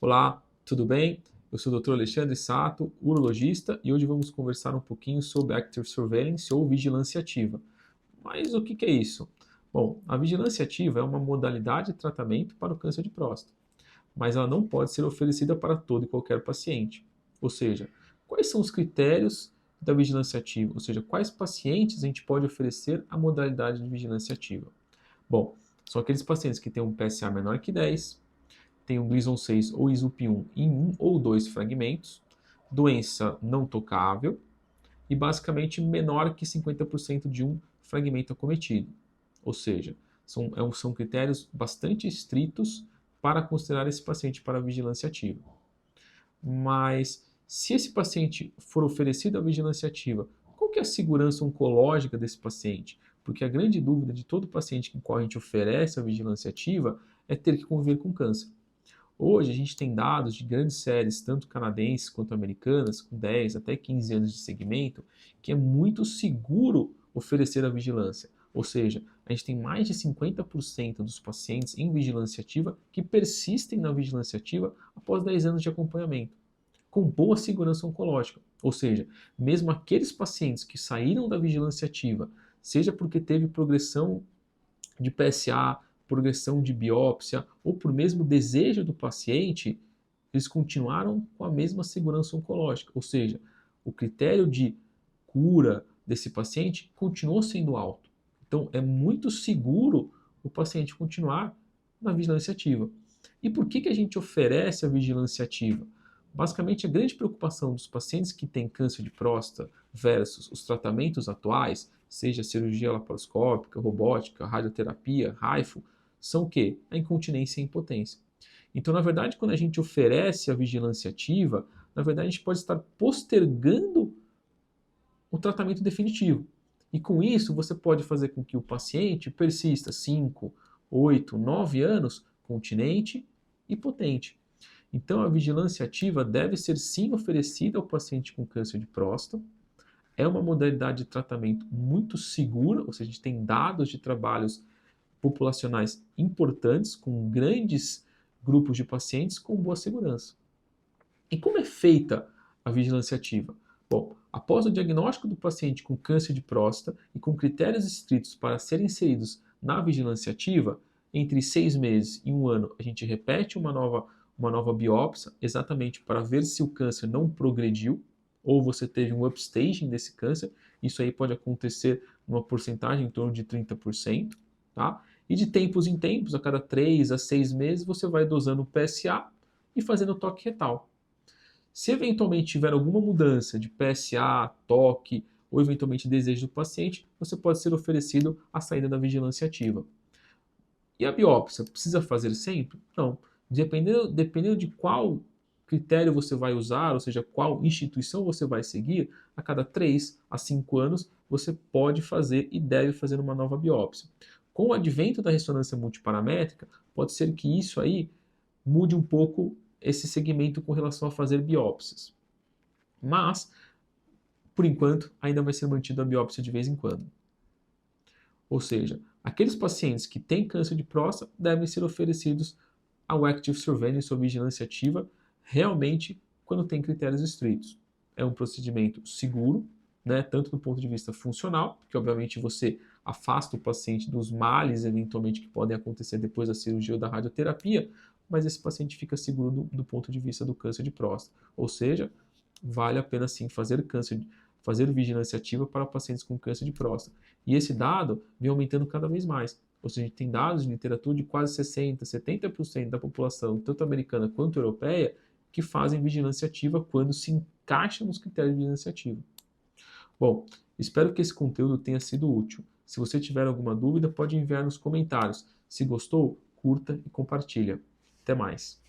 Olá, tudo bem? Eu sou o Dr. Alexandre Sato, urologista, e hoje vamos conversar um pouquinho sobre Active Surveillance ou vigilância ativa. Mas o que é isso? Bom, a vigilância ativa é uma modalidade de tratamento para o câncer de próstata, mas ela não pode ser oferecida para todo e qualquer paciente. Ou seja, quais são os critérios da vigilância ativa? Ou seja, quais pacientes a gente pode oferecer a modalidade de vigilância ativa? Bom, são aqueles pacientes que têm um PSA menor que 10, tem um Gleason 6 ou ISUP1 em um ou dois fragmentos, doença não tocável e basicamente menor que 50% de um fragmento acometido. Ou seja, são critérios bastante estritos para considerar esse paciente para vigilância ativa. Mas se esse paciente for oferecido a vigilância ativa, qual que é a segurança oncológica desse paciente? Porque a grande dúvida de todo paciente com qual a gente oferece a vigilância ativa é ter que conviver com câncer. Hoje a gente tem dados de grandes séries, tanto canadenses quanto americanas, com 10 até 15 anos de segmento, que é muito seguro oferecer a vigilância. Ou seja, a gente tem mais de 50% dos pacientes em vigilância ativa que persistem na vigilância ativa após 10 anos de acompanhamento, com boa segurança oncológica. Ou seja, mesmo aqueles pacientes que saíram da vigilância ativa, seja porque teve progressão de PSA, progressão de biópsia ou por mesmo desejo do paciente, eles continuaram com a mesma segurança oncológica. Ou seja, o critério de cura desse paciente continuou sendo alto. Então, é muito seguro o paciente continuar na vigilância ativa. E por que a gente oferece a vigilância ativa? Basicamente, a grande preocupação dos pacientes que têm câncer de próstata versus os tratamentos atuais, seja cirurgia laparoscópica, robótica, radioterapia, HIFU, são o quê? A incontinência e a impotência. Então, na verdade, quando a gente oferece a vigilância ativa, na verdade a gente pode estar postergando o tratamento definitivo. E com isso, você pode fazer com que o paciente persista 5, 8, 9 anos continente e potente. Então, a vigilância ativa deve ser sim oferecida ao paciente com câncer de próstata. É uma modalidade de tratamento muito segura, ou seja, a gente tem dados de trabalhos populacionais importantes, com grandes grupos de pacientes com boa segurança. E como é feita a vigilância ativa? Bom, após o diagnóstico do paciente com câncer de próstata e com critérios estritos para serem inseridos na vigilância ativa, entre 6 meses e um ano, a gente repete uma nova biópsia, exatamente para ver se o câncer não progrediu ou você teve um upstaging desse câncer. Isso aí pode acontecer numa porcentagem em torno de 30%, tá? E de tempos em tempos, a cada 3 a 6 meses, você vai dosando o PSA e fazendo toque retal. Se eventualmente tiver alguma mudança de PSA, toque ou eventualmente desejo do paciente, você pode ser oferecido a saída da vigilância ativa. E a biópsia, precisa fazer sempre? Não. Dependendo de qual critério você vai usar, ou seja, qual instituição você vai seguir, a cada 3 a 5 anos você pode fazer e deve fazer uma nova biópsia. Com o advento da ressonância multiparamétrica, pode ser que isso aí mude um pouco esse segmento com relação a fazer biópsias. Mas, por enquanto, ainda vai ser mantida a biópsia de vez em quando. Ou seja, aqueles pacientes que têm câncer de próstata devem ser oferecidos ao Active Surveillance ou vigilância ativa realmente quando tem critérios estritos. É um procedimento seguro, né, tanto do ponto de vista funcional, que obviamente você afasta o paciente dos males eventualmente que podem acontecer depois da cirurgia ou da radioterapia, mas esse paciente fica seguro do ponto de vista do câncer de próstata. Ou seja, vale a pena sim fazer vigilância ativa para pacientes com câncer de próstata. E esse dado vem aumentando cada vez mais. Ou seja, a gente tem dados de literatura de quase 60%, 70% da população, tanto americana quanto europeia, que fazem vigilância ativa quando se encaixam nos critérios de vigilância ativa. Bom, espero que esse conteúdo tenha sido útil. Se você tiver alguma dúvida, pode enviar nos comentários. Se gostou, curta e compartilha. Até mais.